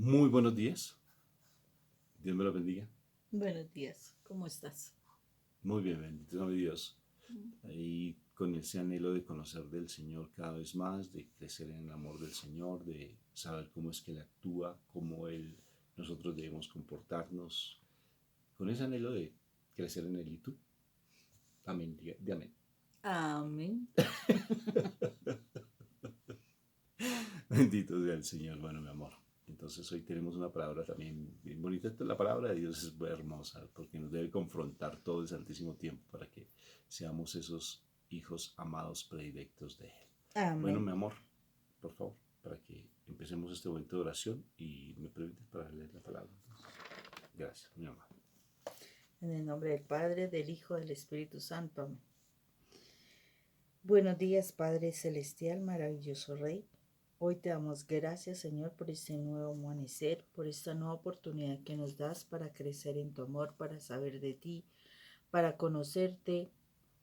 Muy buenos días. Dios me lo bendiga. Buenos días, ¿cómo estás? Muy bien, bendito sea mi Dios. Ahí con ese anhelo de conocer del Señor cada vez más, de crecer en el amor del Señor, de saber cómo es que Él actúa, nosotros debemos comportarnos, con ese anhelo de crecer en Él y tú. Amén. De amén. Amén. Bendito sea el Señor, bueno, mi amor. Entonces hoy tenemos una palabra también bien bonita. La palabra de Dios es muy hermosa porque nos debe confrontar todo el santísimo tiempo para que seamos esos hijos amados predilectos de Él. Bueno, Amén. mi amor, por favor, para que empecemos este momento de oración y me permites para leer la palabra. Gracias, mi amor. En el nombre del Padre, del Hijo, del Espíritu Santo. Amén. Buenos días, Padre Celestial, maravilloso Rey. Hoy te damos gracias, Señor, por este nuevo amanecer, por esta nueva oportunidad que nos das para crecer en tu amor, para saber de ti, para conocerte,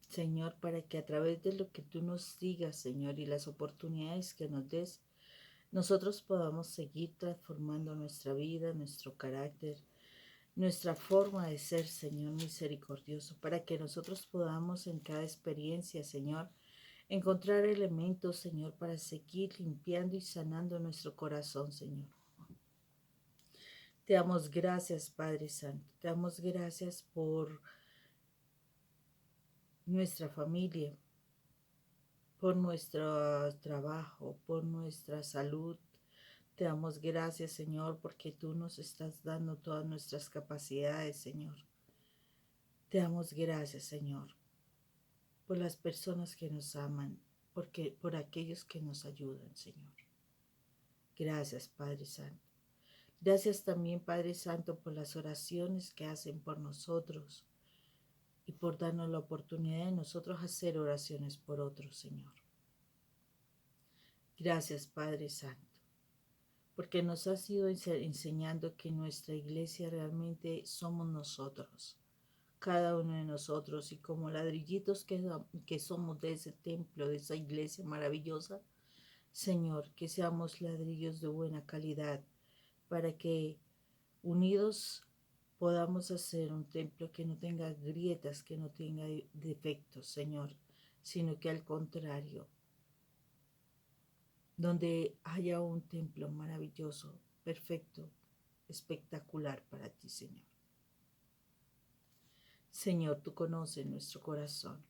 Señor, para que a través de lo que tú nos digas, Señor, y las oportunidades que nos des, nosotros podamos seguir transformando nuestra vida, nuestro carácter, nuestra forma de ser, Señor misericordioso, para que nosotros podamos en cada experiencia, Señor, encontrar elementos, Señor, para seguir limpiando y sanando nuestro corazón, Señor. Te damos gracias, Padre Santo. Te damos gracias por nuestra familia, por nuestro trabajo, por nuestra salud. Te damos gracias, Señor, porque tú nos estás dando todas nuestras capacidades, Señor. Te damos gracias, Señor, por las personas que nos aman, por aquellos que nos ayudan, Señor. Gracias, Padre Santo. Gracias también, Padre Santo, por las oraciones que hacen por nosotros y por darnos la oportunidad de nosotros hacer oraciones por otros, Señor. Gracias, Padre Santo, porque nos has ido enseñando que nuestra iglesia realmente somos nosotros, cada uno de nosotros, y como ladrillitos que somos de ese templo, de esa iglesia maravillosa, Señor, que seamos ladrillos de buena calidad, para que unidos podamos hacer un templo que no tenga grietas, que no tenga defectos, Señor, sino que al contrario, donde haya un templo maravilloso, perfecto, espectacular para ti, Señor. Señor, tú conoces nuestro corazón.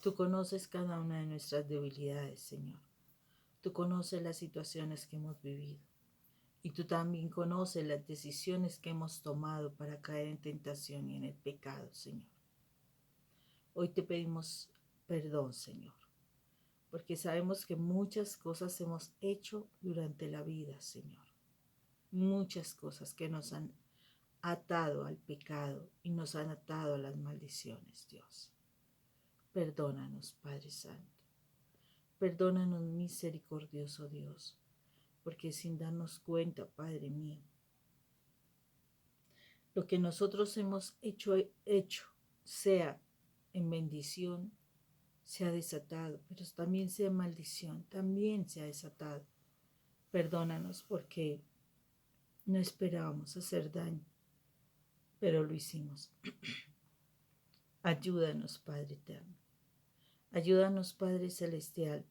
Tú conoces cada una de nuestras debilidades, Señor. Tú conoces las situaciones que hemos vivido. Y tú también conoces las decisiones que hemos tomado para caer en tentación y en el pecado, Señor. Hoy te pedimos perdón, Señor, porque sabemos que muchas cosas hemos hecho durante la vida, Señor. Muchas cosas que nos han atado al pecado y nos han atado a las maldiciones, Dios. Perdónanos, Padre Santo. Perdónanos, misericordioso Dios, porque sin darnos cuenta, Padre mío, lo que nosotros hemos hecho, sea en bendición, se ha desatado, pero también sea en maldición, también se ha desatado. Perdónanos porque no esperábamos hacer daño, pero lo hicimos. Ayúdanos, Padre eterno. Ayúdanos, Padre celestial,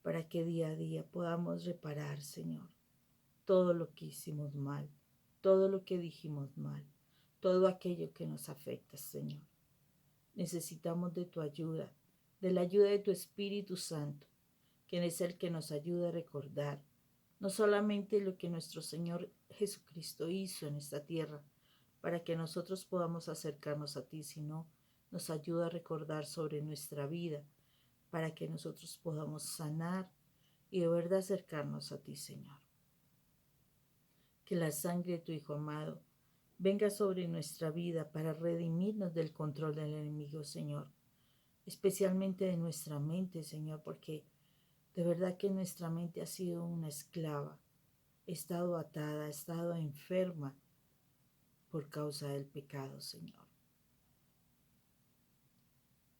para que día a día podamos reparar, Señor, todo lo que hicimos mal, todo lo que dijimos mal, todo aquello que nos afecta, Señor. Necesitamos de tu ayuda, de la ayuda de tu Espíritu Santo, quien es el que nos ayuda a recordar no solamente lo que nuestro Señor Jesucristo hizo en esta tierra, para que nosotros podamos acercarnos a ti, sino nos ayuda a recordar sobre nuestra vida, para que nosotros podamos sanar y de verdad acercarnos a ti, Señor. Que la sangre de tu Hijo amado venga sobre nuestra vida para redimirnos del control del enemigo, Señor, especialmente de nuestra mente, Señor, porque de verdad que nuestra mente ha sido una esclava, ha estado atada, ha estado enferma por causa del pecado, Señor.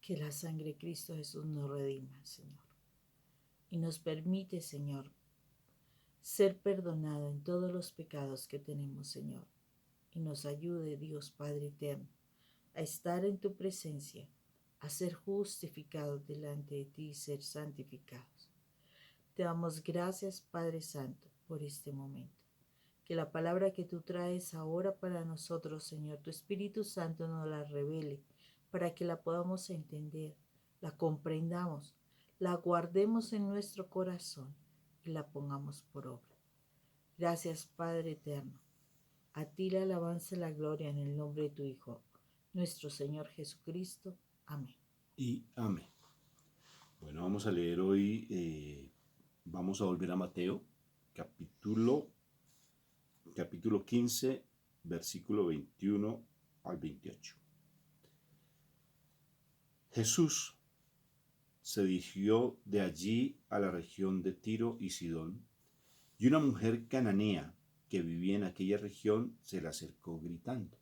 Que la sangre de Cristo Jesús nos redima, Señor, y nos permite, Señor, ser perdonado en todos los pecados que tenemos, Señor. Y nos ayude, Dios Padre eterno, a estar en tu presencia, a ser justificados delante de ti y ser santificados. Te damos gracias, Padre Santo, por este momento. Que la palabra que tú traes ahora para nosotros, Señor, tu Espíritu Santo nos la revele para que la podamos entender, la comprendamos, la guardemos en nuestro corazón y la pongamos por obra. Gracias, Padre eterno. A ti la alabanza y la gloria en el nombre de tu Hijo, nuestro Señor Jesucristo. Amén. Y amén. Bueno, vamos a leer hoy, vamos a volver a Mateo, capítulo 15, versículo 21 al 28. Jesús se dirigió de allí a la región de Tiro y Sidón, y una mujer cananea que vivía en aquella región se le acercó gritando: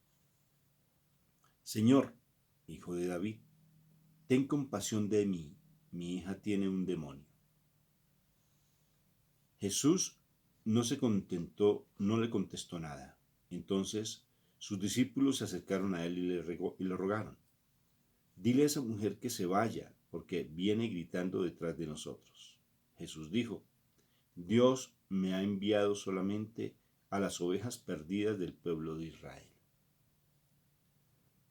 Señor, hijo de David, ten compasión de mí, mi hija tiene un demonio. Jesús no le contestó nada. Entonces sus discípulos se acercaron a él y le rogaron: Dile a esa mujer que se vaya, porque viene gritando detrás de nosotros. Jesús dijo: Dios me ha enviado solamente a las ovejas perdidas del pueblo de Israel.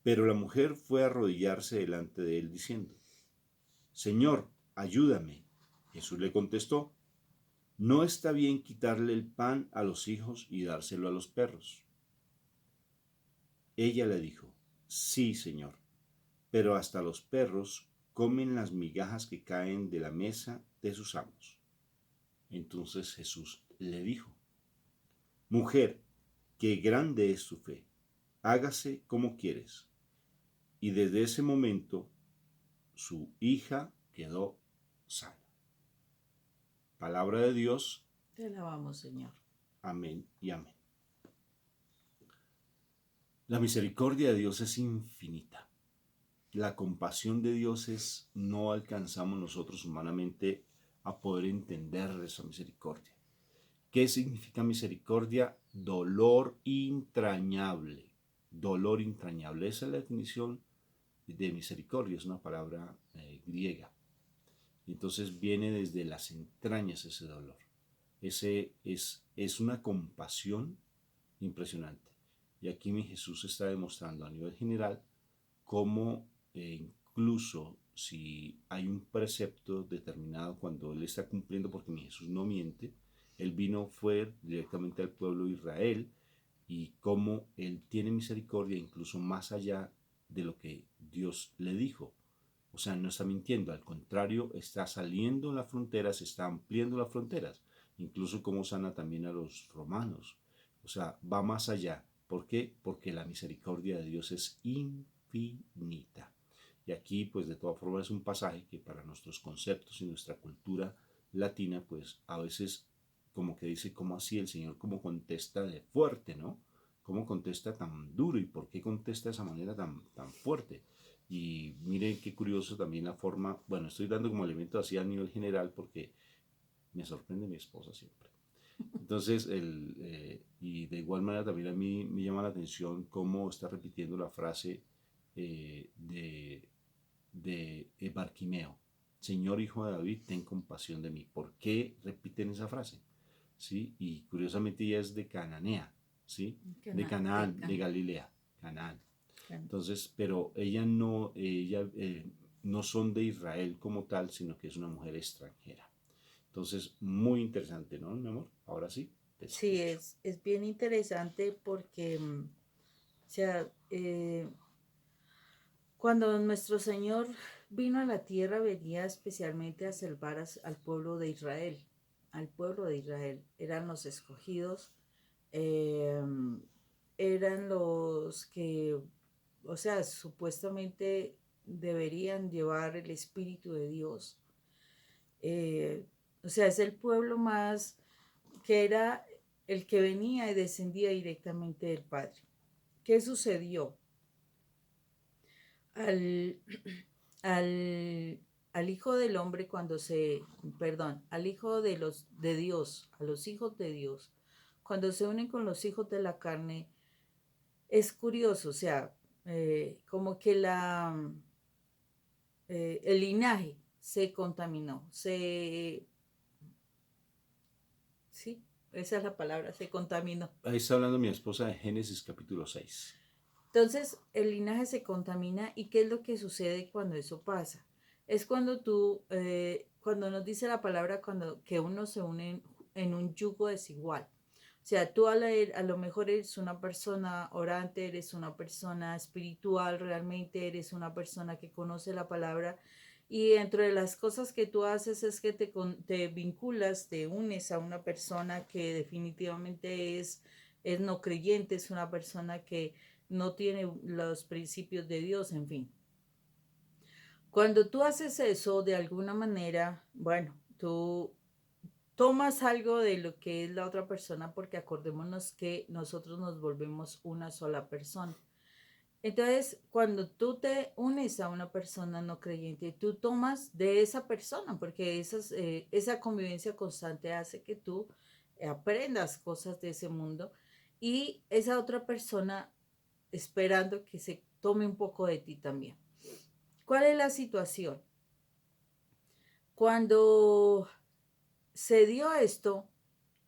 Pero la mujer fue a arrodillarse delante de él diciendo: Señor, ayúdame. Jesús le contestó: No está bien quitarle el pan a los hijos y dárselo a los perros. Ella le dijo: Sí, Señor, pero hasta los perros comen las migajas que caen de la mesa de sus amos. Entonces Jesús le dijo: Mujer, qué grande es tu fe, hágase como quieres. Y desde ese momento su hija quedó sana. Palabra de Dios. Te alabamos, Señor. Amén y amén. La misericordia de Dios es infinita. La compasión de Dios no alcanzamos nosotros humanamente a poder entender esa misericordia. ¿Qué significa misericordia? Dolor entrañable. Dolor entrañable. Esa es la definición de misericordia. Es una palabra griega. Entonces viene desde las entrañas ese dolor. Es una compasión impresionante. Y aquí mi Jesús está demostrando a nivel general cómo incluso si hay un precepto determinado cuando Él está cumpliendo, porque mi Jesús no miente, Él fue directamente al pueblo de Israel, y cómo Él tiene misericordia incluso más allá de lo que Dios le dijo. O sea, no está mintiendo, al contrario, está saliendo en las fronteras, está ampliando las fronteras, incluso como sana también a los romanos. O sea, va más allá. ¿Por qué? Porque la misericordia de Dios es infinita. Y aquí, pues de todas formas, es un pasaje que para nuestros conceptos y nuestra cultura latina, pues a veces como que dice: ¿cómo así el Señor cómo contesta de fuerte, no? ¿Cómo contesta tan duro y por qué contesta de esa manera tan fuerte? Y miren qué curioso también la forma, bueno, estoy dando como elemento así a nivel general porque me sorprende mi esposa siempre. Entonces, y de igual manera también a mí me llama la atención cómo está repitiendo la frase de Barquimeo: Señor, hijo de David, ten compasión de mí. ¿Por qué repiten esa frase? ¿Sí? Y curiosamente ella es de Cananea, ¿sí? De Canaán, de Galilea, Canaán. Entonces, pero ella no son de Israel como tal, sino que es una mujer extranjera. Entonces, muy interesante, ¿no, mi amor? Ahora sí, te escucho. Sí, es bien interesante porque, o sea, cuando nuestro Señor vino a la tierra, venía especialmente a salvar al pueblo de Israel. Al pueblo de Israel. Eran los escogidos, eran los que, o sea, supuestamente deberían llevar el Espíritu de Dios. O sea, es el pueblo más que era el que venía y descendía directamente del Padre. ¿Qué sucedió? Al al Hijo del Hombre al Hijo de Dios, a los hijos de Dios, cuando se unen con los hijos de la carne, es curioso, o sea, como que el linaje se contaminó, sí, esa es la palabra, se contaminó. Ahí está hablando mi esposa de Génesis capítulo 6. Entonces, el linaje se contamina y ¿qué es lo que sucede cuando eso pasa? Es cuando cuando nos dice la palabra, que uno se une en un yugo desigual. O sea, tú a lo mejor eres una persona orante, eres una persona espiritual, realmente eres una persona que conoce la palabra y entre las cosas que tú haces es que te vinculas, te unes a una persona que definitivamente es no creyente, es una persona que no tiene los principios de Dios, en fin. Cuando tú haces eso, de alguna manera, bueno, tú tomas algo de lo que es la otra persona porque acordémonos que nosotros nos volvemos una sola persona. Entonces, cuando tú te unes a una persona no creyente, tú tomas de esa persona porque esa convivencia constante hace que tú aprendas cosas de ese mundo y esa otra persona esperando que se tome un poco de ti también. ¿Cuál es la situación? Cuando se dio esto,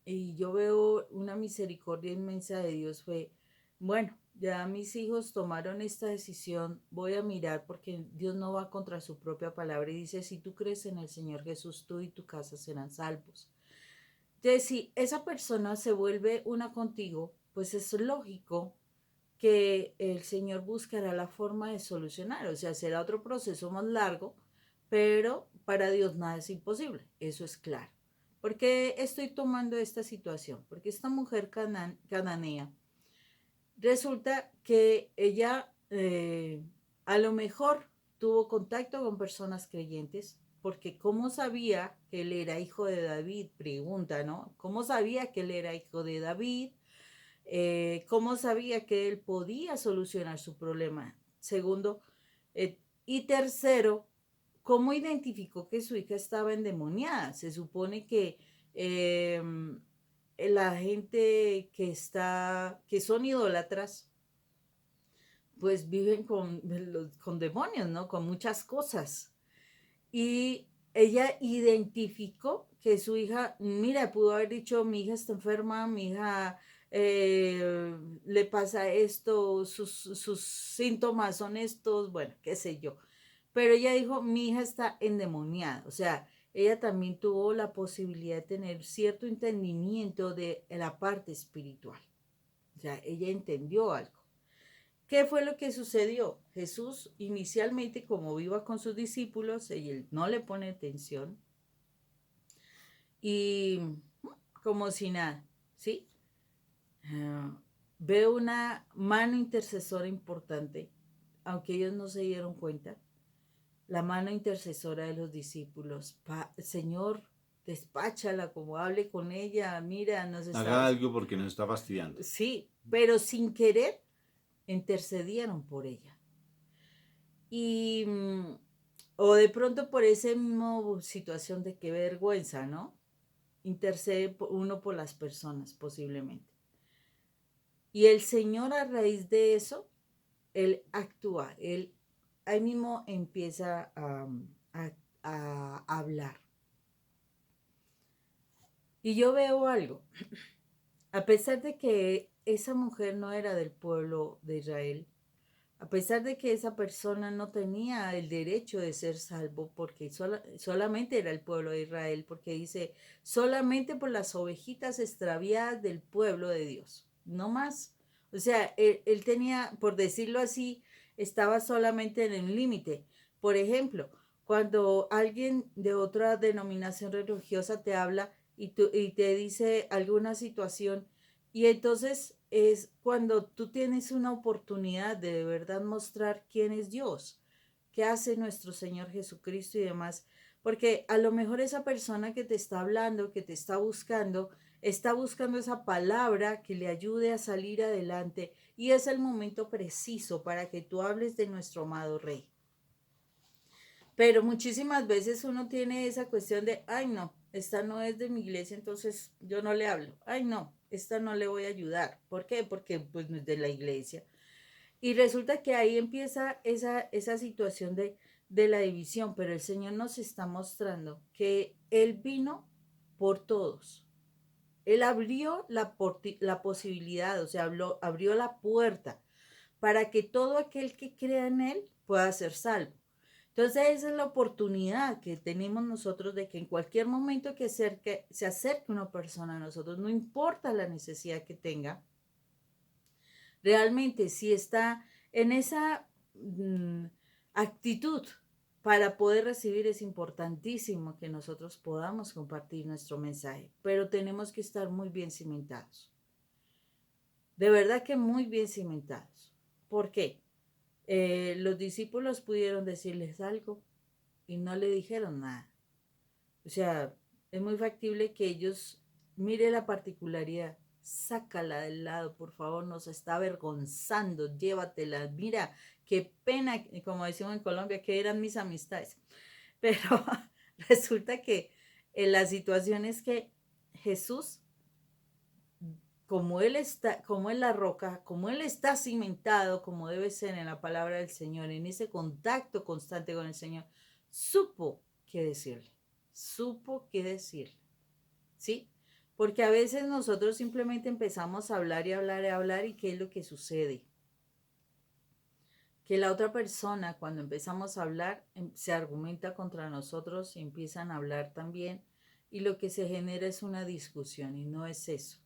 y yo veo una misericordia inmensa de Dios, fue, bueno, ya mis hijos tomaron esta decisión, voy a mirar porque Dios no va contra su propia palabra y dice, si tú crees en el Señor Jesús, tú y tu casa serán salvos. Entonces, si esa persona se vuelve una contigo, pues es lógico que el Señor buscará la forma de solucionar, o sea, será otro proceso más largo, pero para Dios nada es imposible, eso es claro. ¿Por qué estoy tomando esta situación? Porque esta mujer cananea, resulta que ella a lo mejor tuvo contacto con personas creyentes, porque ¿cómo sabía que él era hijo de David? Pregunta, ¿no? ¿Cómo sabía que él era hijo de David? ¿Cómo sabía que él podía solucionar su problema? Segundo, y tercero, ¿cómo identificó que su hija estaba endemoniada? Se supone que eh, la gente que son idólatras, pues viven con demonios, ¿no? Con muchas cosas. Y ella identificó que su hija, mira, pudo haber dicho, mi hija está enferma, mi hija le pasa esto, sus síntomas son estos, bueno, qué sé yo. Pero ella dijo, mi hija está endemoniada. O sea, ella también tuvo la posibilidad de tener cierto entendimiento de la parte espiritual. O sea, ella entendió algo. ¿Qué fue lo que sucedió? Jesús inicialmente, como iba con sus discípulos, él no le pone atención y como si nada, ¿sí? Veo una mano intercesora importante, aunque ellos no se dieron cuenta, la mano intercesora de los discípulos. Señor, despáchala, como hable con ella, mira, Haga algo porque nos está fastidiando. Sí, pero sin querer intercedieron por ella. Y, o de pronto por esa misma situación de qué vergüenza, ¿no? Intercede uno por las personas, posiblemente. Y el Señor a raíz de eso, Él actúa, Él ahí mismo empieza a hablar. Y yo veo algo, a pesar de que esa mujer no era del pueblo de Israel, a pesar de que esa persona no tenía el derecho de ser salvo porque solamente era el pueblo de Israel, porque dice, solamente por las ovejitas extraviadas del pueblo de Dios, no más. O sea, él tenía, por decirlo así, estaba solamente en el límite. Por ejemplo, cuando alguien de otra denominación religiosa te habla y te dice alguna situación, y entonces es cuando tú tienes una oportunidad de verdad mostrar quién es Dios, qué hace nuestro Señor Jesucristo y demás. Porque a lo mejor esa persona que te está hablando, que te está buscando esa palabra que le ayude a salir adelante y es el momento preciso para que tú hables de nuestro amado Rey. Pero muchísimas veces uno tiene esa cuestión de, ay no, esta no es de mi iglesia, entonces yo no le hablo. Ay no, esta no le voy a ayudar. ¿Por qué? Porque pues no es de la iglesia. Y resulta que ahí empieza esa situación de la división, pero el Señor nos está mostrando que Él vino por todos. Él abrió la posibilidad, o sea, abrió la puerta para que todo aquel que crea en Él pueda ser salvo. Entonces esa es la oportunidad que tenemos nosotros de que en cualquier momento que se acerque una persona a nosotros, no importa la necesidad que tenga, realmente si está en esa actitud para poder recibir, es importantísimo que nosotros podamos compartir nuestro mensaje, pero tenemos que estar muy bien cimentados. De verdad que muy bien cimentados. ¿Por qué? Los discípulos pudieron decirles algo y no le dijeron nada. O sea, es muy factible que ellos mire la particularidad, sácala del lado, por favor, nos está avergonzando, llévatela, mira, qué pena, como decimos en Colombia, que eran mis amistades. Pero resulta que en la situación es que Jesús, como él está, como es la roca, como él está cimentado, como debe ser en la palabra del Señor, en ese contacto constante con el Señor, supo qué decirle, supo qué decirle, ¿sí? Porque a veces nosotros simplemente empezamos a hablar y hablar y hablar y ¿qué es lo que sucede? Que la otra persona, cuando empezamos a hablar, se argumenta contra nosotros y empiezan a hablar también y lo que se genera es una discusión y no es eso.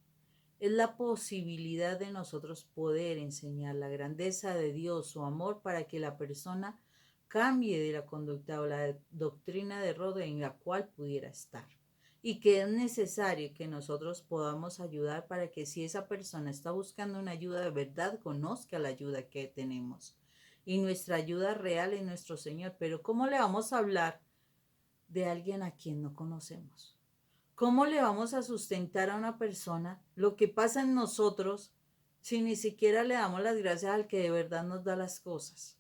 Es la posibilidad de nosotros poder enseñar la grandeza de Dios, su amor, para que la persona cambie de la conducta o la doctrina de error en la cual pudiera estar. Y que es necesario que nosotros podamos ayudar para que si esa persona está buscando una ayuda de verdad, conozca la ayuda que tenemos. Y nuestra ayuda real es nuestro Señor. Pero ¿cómo le vamos a hablar de alguien a quien no conocemos? ¿Cómo le vamos a sustentar a una persona lo que pasa en nosotros si ni siquiera le damos las gracias al que de verdad nos da las cosas?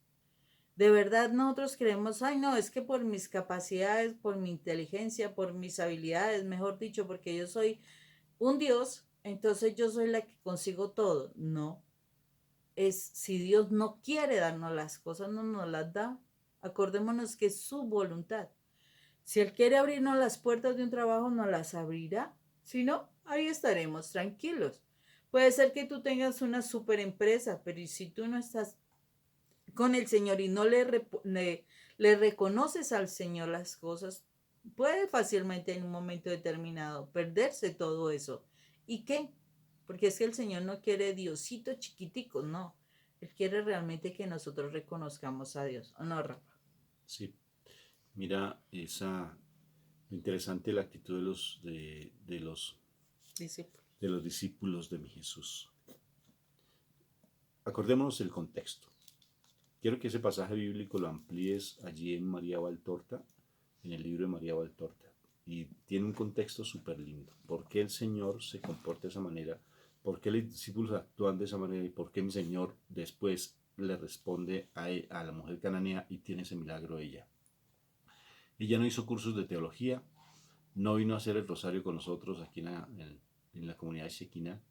De verdad nosotros creemos, ay no, es que por mis capacidades, por mi inteligencia, por mis habilidades, mejor dicho, porque yo soy un Dios, entonces yo soy la que consigo todo. No, es si Dios no quiere darnos las cosas, no nos las da. Acordémonos que es su voluntad. Si Él quiere abrirnos las puertas de un trabajo, nos las abrirá. Si no, ahí estaremos tranquilos. Puede ser que tú tengas una super empresa, pero si tú no estás con el Señor y no le reconoces al Señor las cosas, puede fácilmente en un momento determinado perderse todo eso. ¿Y qué? Porque es que el Señor no quiere Diosito chiquitico, no. Él quiere realmente que nosotros reconozcamos a Dios. ¿O no, Rafa? Sí, mira lo interesante la actitud Discípulo. de los discípulos de mi Jesús. Acordémonos del contexto. Quiero que ese pasaje bíblico lo amplíes allí en María Valtorta, en el libro de María Valtorta. Y tiene un contexto súper lindo. ¿Por qué el Señor se comporta de esa manera? ¿Por qué los discípulos actúan de esa manera? ¿Y por qué mi Señor después le responde a la mujer cananea y tiene ese milagro ella? Ella no hizo cursos de teología, no vino a hacer el rosario con nosotros aquí en la comunidad de Shekinah,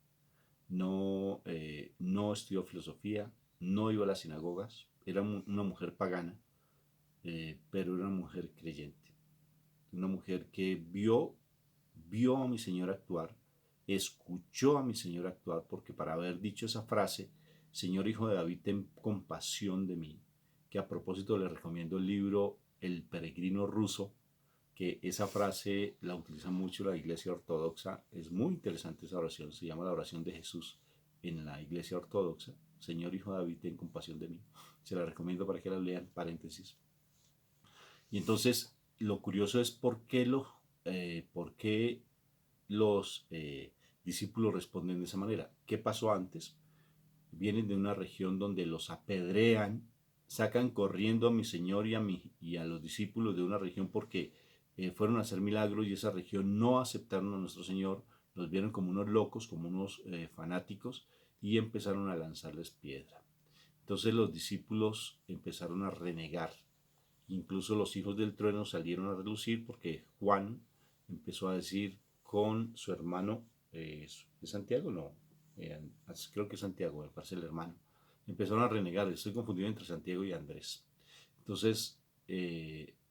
no estudió filosofía, no iba a las sinagogas, era una mujer pagana, pero era una mujer creyente, una mujer que vio a mi Señor actuar, escuchó a mi Señor actuar, porque para haber dicho esa frase, Señor Hijo de David, ten compasión de mí, que a propósito le recomiendo el libro El Peregrino Ruso, que esa frase la utiliza mucho la Iglesia Ortodoxa, es muy interesante esa oración, se llama la oración de Jesús en la Iglesia Ortodoxa, Señor Hijo de David, ten compasión de mí, se la recomiendo para que la lean, paréntesis. Y entonces lo curioso es por qué los discípulos responden de esa manera. ¿Qué pasó antes? Vienen de una región donde los apedrean, sacan corriendo a mi Señor y a los discípulos de una región porque fueron a hacer milagros y esa región no aceptaron a nuestro Señor, los vieron como unos locos, como unos fanáticos y empezaron a lanzarles piedra. Entonces los discípulos empezaron a renegar Incluso los hijos del trueno salieron a relucir porque Juan empezó a decir con su hermano, ¿es Santiago? No, creo que es Santiago, me parece el hermano. Empezaron a renegar, estoy confundido entre Santiago y Andrés. Entonces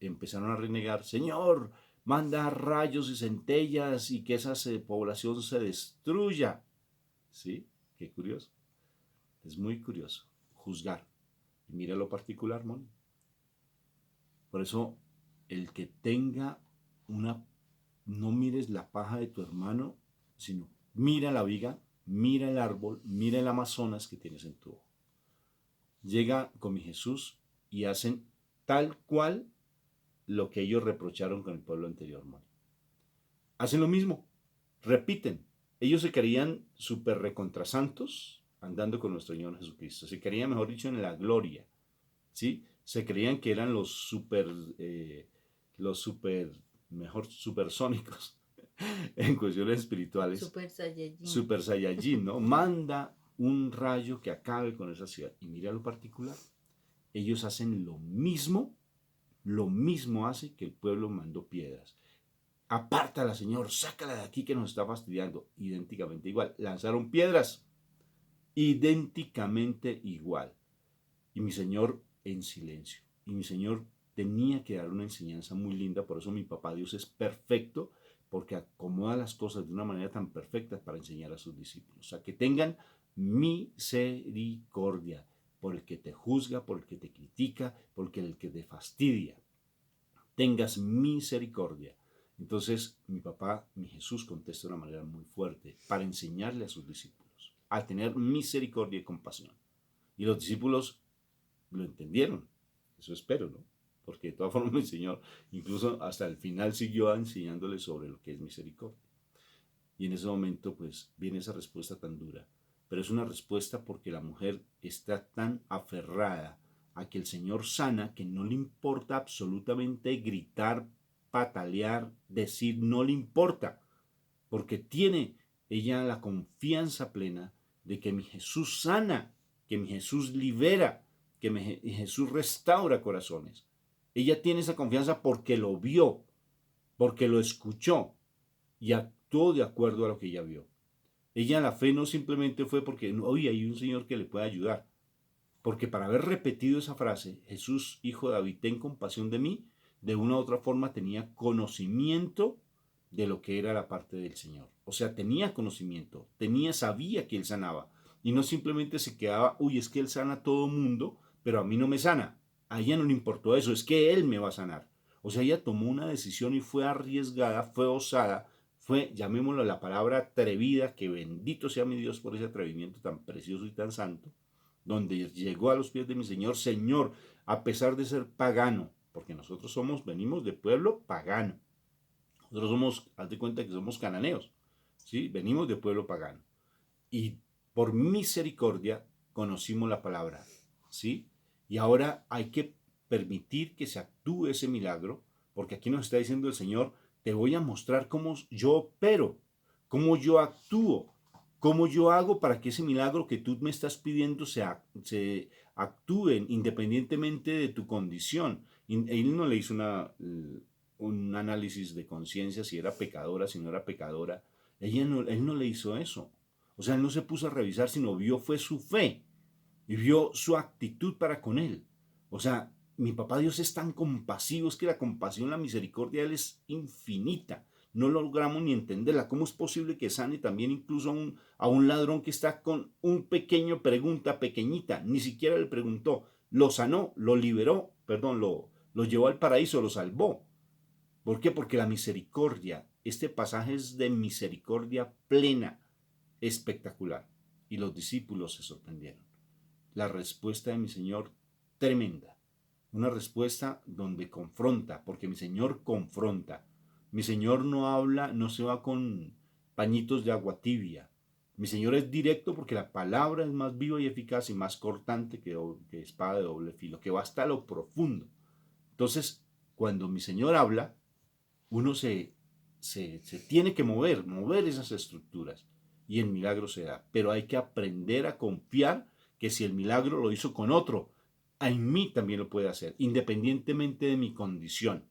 empezaron a renegar, Señor, manda rayos y centellas y que esa población se destruya. ¿Sí? Qué curioso. Es muy curioso juzgar. Y mira lo particular, Moni. Por eso, el que tenga no mires la paja de tu hermano, sino mira la viga, mira el árbol, mira el Amazonas que tienes en tu ojo. Llega con mi Jesús y hacen tal cual lo que ellos reprocharon con el pueblo anterior, Moni. Hacen lo mismo, repiten. Ellos se creían súper recontrasantos andando con nuestro Señor Jesucristo. Se creían, mejor dicho, en la gloria. ¿Sí? Se creían que eran los supersónicos en cuestiones espirituales. Super Saiyajin, ¿no? Manda un rayo que acabe con esa ciudad. Y mira lo particular. Ellos hacen lo mismo hace que el pueblo mandó piedras. Apártala, Señor, sácala de aquí que nos está fastidiando. Idénticamente igual. Lanzaron piedras. Idénticamente igual. Y mi Señor en silencio. Y mi Señor tenía que dar una enseñanza muy linda. Por eso mi papá Dios es perfecto, porque acomoda las cosas de una manera tan perfecta para enseñar a sus discípulos. O sea, que tengan misericordia por el que te juzga, por el que te critica, por el que te fastidia. Tengas misericordia. Entonces mi papá, mi Jesús, contesta de una manera muy fuerte para enseñarle a sus discípulos a tener misericordia y compasión. Y los discípulos lo entendieron. Eso espero, ¿no? Porque de todas formas mi Señor, incluso hasta el final, siguió enseñándoles sobre lo que es misericordia. Y en ese momento, pues, viene esa respuesta tan dura. Pero es una respuesta porque la mujer está tan aferrada a que el Señor sana que no le importa absolutamente gritar, patalear, decir, no le importa. Porque tiene ella la confianza plena de que mi Jesús sana, que mi Jesús libera, que mi Jesús restaura corazones. Ella tiene esa confianza porque lo vio, porque lo escuchó y actuó de acuerdo a lo que ella vio. Ella la fe no simplemente fue porque, oye, hay un Señor que le puede ayudar. Porque para haber repetido esa frase, Jesús, hijo de David, ten compasión de mí, de una u otra forma tenía conocimiento de lo que era la parte del Señor. O sea, tenía conocimiento, sabía que Él sanaba. Y no simplemente se quedaba, uy, es que Él sana a todo mundo, pero a mí no me sana. A ella no le importó eso, es que Él me va a sanar. O sea, ella tomó una decisión y fue arriesgada, fue osada, fue, llamémoslo la palabra atrevida, que bendito sea mi Dios por ese atrevimiento tan precioso y tan santo, donde llegó a los pies de mi Señor, Señor, a pesar de ser pagano, porque nosotros venimos de pueblo pagano. Nosotros somos, haz de cuenta que somos cananeos, ¿sí? Venimos de pueblo pagano. Y por misericordia conocimos la palabra, ¿sí? Y ahora hay que permitir que se actúe ese milagro, porque aquí nos está diciendo el Señor, te voy a mostrar cómo yo opero, cómo yo actúo, cómo yo hago para que ese milagro que tú me estás pidiendo se actúe independientemente de tu condición. Él no le hizo un análisis de conciencia si era pecadora, si no era pecadora. Él no le hizo eso. O sea, él no se puso a revisar, sino fue su fe y vio su actitud para con él. O sea, mi papá Dios es tan compasivo, es que la compasión, la misericordia de él es infinita. No logramos ni entenderla. ¿Cómo es posible que sane también incluso a un ladrón que está con un pequeño pregunta pequeñita? Ni siquiera le preguntó. Lo sanó, lo liberó, perdón, lo llevó al paraíso, lo salvó. ¿Por qué? Porque la misericordia, este pasaje es de misericordia plena, espectacular. Y los discípulos se sorprendieron. La respuesta de mi Señor, tremenda. Una respuesta donde confronta, porque mi Señor confronta. Mi Señor no habla, no se va con pañitos de agua tibia. Mi Señor es directo porque la palabra es más viva y eficaz y más cortante que espada de doble filo, que va hasta lo profundo. Entonces, cuando mi Señor habla, uno se tiene que mover esas estructuras y el milagro se da. Pero hay que aprender a confiar que si el milagro lo hizo con otro, en mí también lo puede hacer, independientemente de mi condición.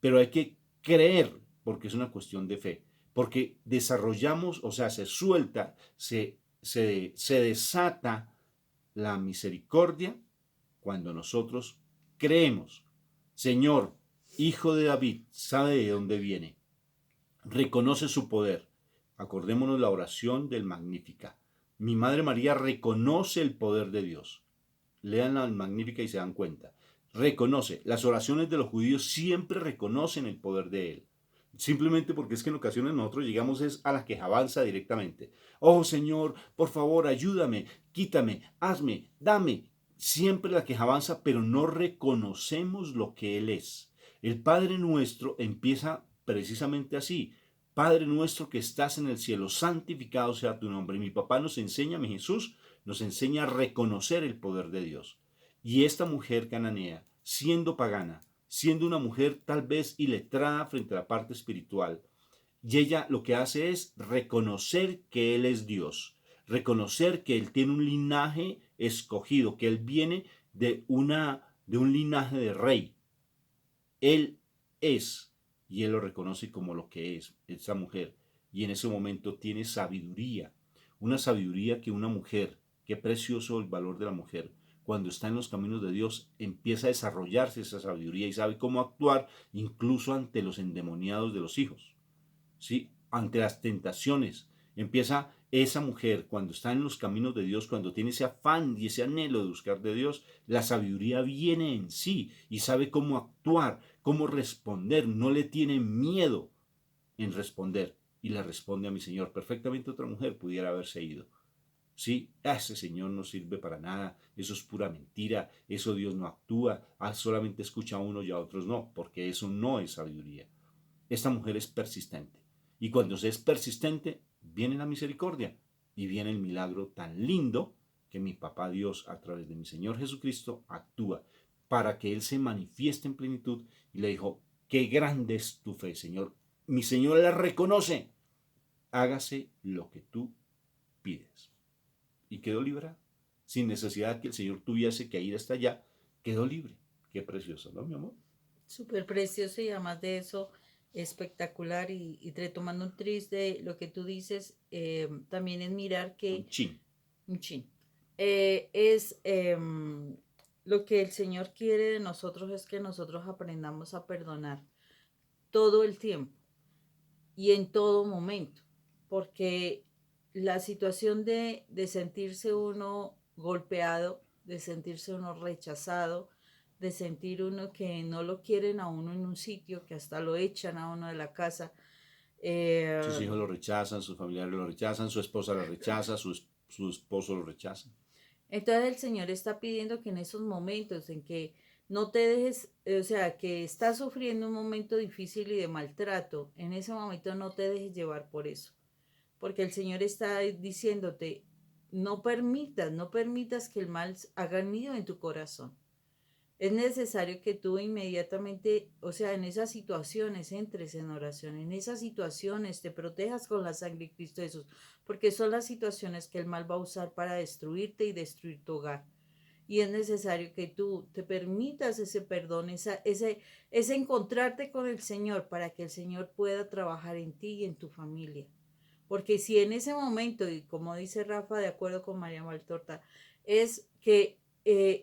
Pero hay que creer, porque es una cuestión de fe, porque desarrollamos, o sea, se suelta, se desata la misericordia cuando nosotros creemos. Señor, Hijo de David, sabe de dónde viene, reconoce su poder. Acordémonos la oración del Magnífica. Mi Madre María reconoce el poder de Dios. Lean la Magnífica y se dan cuenta. Reconoce. Las oraciones de los judíos siempre reconocen el poder de Él. Simplemente porque es que en ocasiones nosotros llegamos es a la quejabanza directamente. Oh Señor, por favor, ayúdame, quítame, hazme, dame. Siempre la quejabanza, pero no reconocemos lo que Él es. El Padre nuestro empieza precisamente así. Padre nuestro que estás en el cielo, santificado sea tu nombre. Y mi papá nos enseña, mi Jesús, nos enseña a reconocer el poder de Dios. Y esta mujer cananea, siendo pagana, siendo una mujer tal vez iletrada frente a la parte espiritual, y ella lo que hace es reconocer que Él es Dios, reconocer que Él tiene un linaje escogido, que Él viene de un linaje de rey. Él es, y Él lo reconoce como lo que es, esa mujer. Y en ese momento tiene sabiduría, una sabiduría que una mujer, qué precioso el valor de la mujer, cuando está en los caminos de Dios, empieza a desarrollarse esa sabiduría y sabe cómo actuar incluso ante los endemoniados de los hijos. ¿Sí? Ante las tentaciones. Empieza esa mujer cuando está en los caminos de Dios, cuando tiene ese afán y ese anhelo de buscar de Dios, la sabiduría viene en sí y sabe cómo actuar, cómo responder, no le tiene miedo en responder y le responde a mi Señor. Perfectamente otra mujer pudiera haberse ido. Sí, ese Señor no sirve para nada, eso es pura mentira, eso Dios no actúa, solamente escucha a uno y a otros no, porque eso no es sabiduría. Esta mujer es persistente. Y cuando se es persistente, viene la misericordia y viene el milagro tan lindo que mi papá Dios, a través de mi Señor Jesucristo, actúa para que Él se manifieste en plenitud. Y le dijo, qué grande es tu fe, Señor. Mi Señor la reconoce. Hágase lo que tú pides. Y quedó libre, sin necesidad que el Señor tuviese que ir hasta allá. Quedó libre. Qué precioso, ¿no, mi amor? Súper precioso y además de eso, espectacular. Y retomando un tris de lo que tú dices, también es mirar que, Un chin. un chin, es lo que el Señor quiere de nosotros es que nosotros aprendamos a perdonar todo el tiempo y en todo momento, porque la situación de sentirse uno golpeado, de sentirse uno rechazado, de sentir uno que no lo quieren a uno en un sitio, que hasta lo echan a uno de la casa. Sus eh, hijos lo rechazan, sus familiares lo rechazan, su esposa lo rechaza, su esposo lo rechaza. entonces el Señor está pidiendo que en esos momentos en que no te dejes, o sea, que estás sufriendo un momento difícil y de maltrato, en ese momento no te dejes llevar por eso. Porque el Señor está diciéndote, no permitas que el mal haga nido en tu corazón. Es necesario que tú inmediatamente, o sea, en esas situaciones entres en oración, en esas situaciones te protejas con la sangre de Cristo Jesús, porque son las situaciones que el mal va a usar para destruirte y destruir tu hogar. Y es necesario que tú te permitas ese perdón, ese encontrarte con el Señor para que el Señor pueda trabajar en ti y en tu familia. Porque si en ese momento, y como dice Rafa, de acuerdo con María Maltorta, es que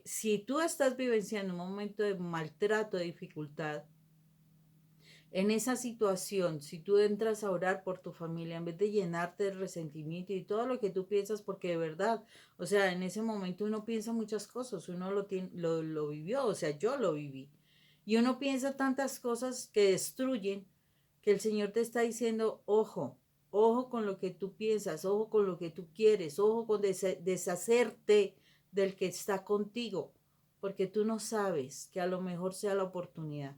si tú estás vivenciando un momento de maltrato, de dificultad, en esa situación, si tú entras a orar por tu familia, en vez de llenarte de resentimiento y todo lo que tú piensas, porque de verdad, o sea, en ese momento uno piensa muchas cosas, uno lo vivió, o sea, yo lo viví. Y uno piensa tantas cosas que destruyen, que el Señor te está diciendo, ojo, ojo con lo que tú piensas, ojo con lo que tú quieres, ojo con deshacerte del que está contigo, porque tú no sabes que a lo mejor sea la oportunidad.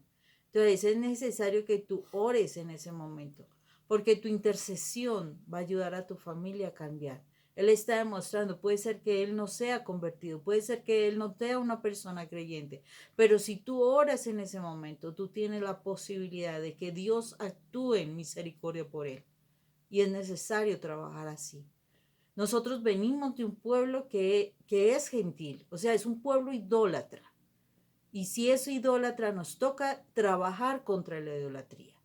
Entonces es necesario que tú ores en ese momento, porque tu intercesión va a ayudar a tu familia a cambiar. Él está demostrando, puede ser que él no sea convertido, puede ser que él no sea una persona creyente, pero si tú oras en ese momento, tú tienes la posibilidad de que Dios actúe en misericordia por él. Y es necesario trabajar así. Nosotros venimos de un pueblo que es gentil, o sea, es un pueblo idólatra. Y si es idólatra, nos toca trabajar contra la idolatría,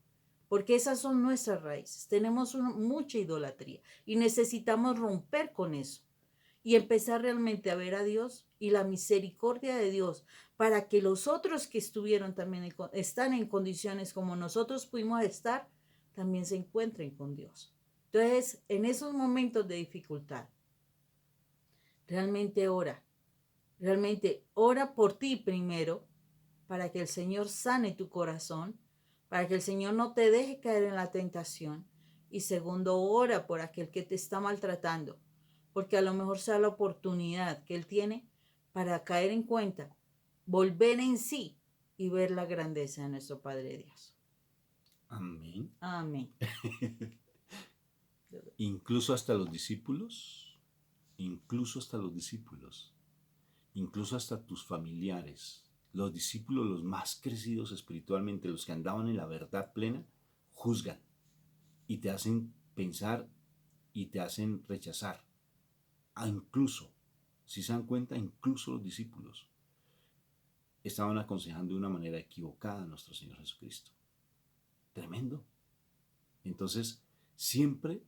porque esas son nuestras raíces. Tenemos mucha idolatría y necesitamos romper con eso y empezar realmente a ver a Dios y la misericordia de Dios para que los otros que estuvieron también están en condiciones como nosotros pudimos estar, también se encuentren con Dios. Entonces, en esos momentos de dificultad, realmente ora por ti primero, para que el Señor sane tu corazón, para que el Señor no te deje caer en la tentación. Y segundo, ora por aquel que te está maltratando, porque a lo mejor sea la oportunidad que Él tiene para caer en cuenta, volver en sí y ver la grandeza de nuestro Padre Dios. Amén. Amén. Incluso hasta los discípulos, incluso hasta los discípulos, incluso hasta tus familiares, los discípulos los más crecidos espiritualmente, los que andaban en la verdad plena, juzgan y te hacen pensar y te hacen rechazar. Incluso, si se dan cuenta, incluso los discípulos estaban aconsejando de una manera equivocada a nuestro Señor Jesucristo. Tremendo. Entonces, siempre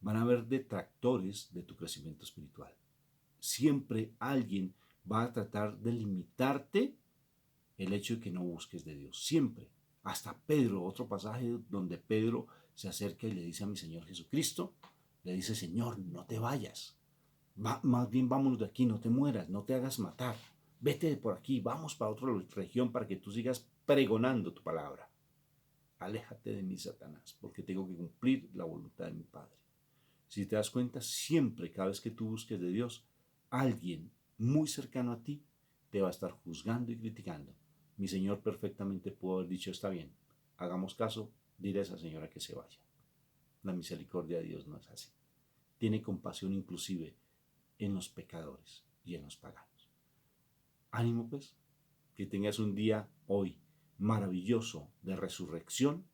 van a haber detractores de tu crecimiento espiritual. Siempre alguien va a tratar de limitarte el hecho de que no busques de Dios. Siempre. Hasta Pedro, otro pasaje donde Pedro se acerca y le dice a mi Señor Jesucristo, le dice: Señor, no te vayas. Más bien vámonos de aquí, no te mueras, no te hagas matar. Vete de por aquí, vamos para otra región para que tú sigas pregonando tu palabra. Aléjate de mí, Satanás, porque tengo que cumplir la voluntad de mi Padre. Si te das cuenta, siempre, cada vez que tú busques de Dios, alguien muy cercano a ti te va a estar juzgando y criticando. Mi Señor perfectamente pudo haber dicho: está bien, hagamos caso, dile a esa señora que se vaya. La misericordia de Dios no es así. Tiene compasión inclusive en los pecadores y en los paganos. Ánimo pues, que tengas un día hoy maravilloso de resurrección,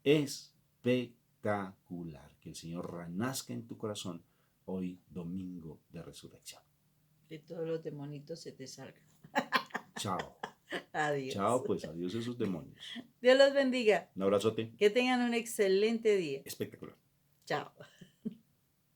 espectacular. Que el Señor renazca en tu corazón hoy, domingo de resurrección. Que todos los demonitos se te salgan. Chao. Adiós. Chao, pues adiós esos demonios. Dios los bendiga. Un abrazote. Que tengan un excelente día. Espectacular. Chao.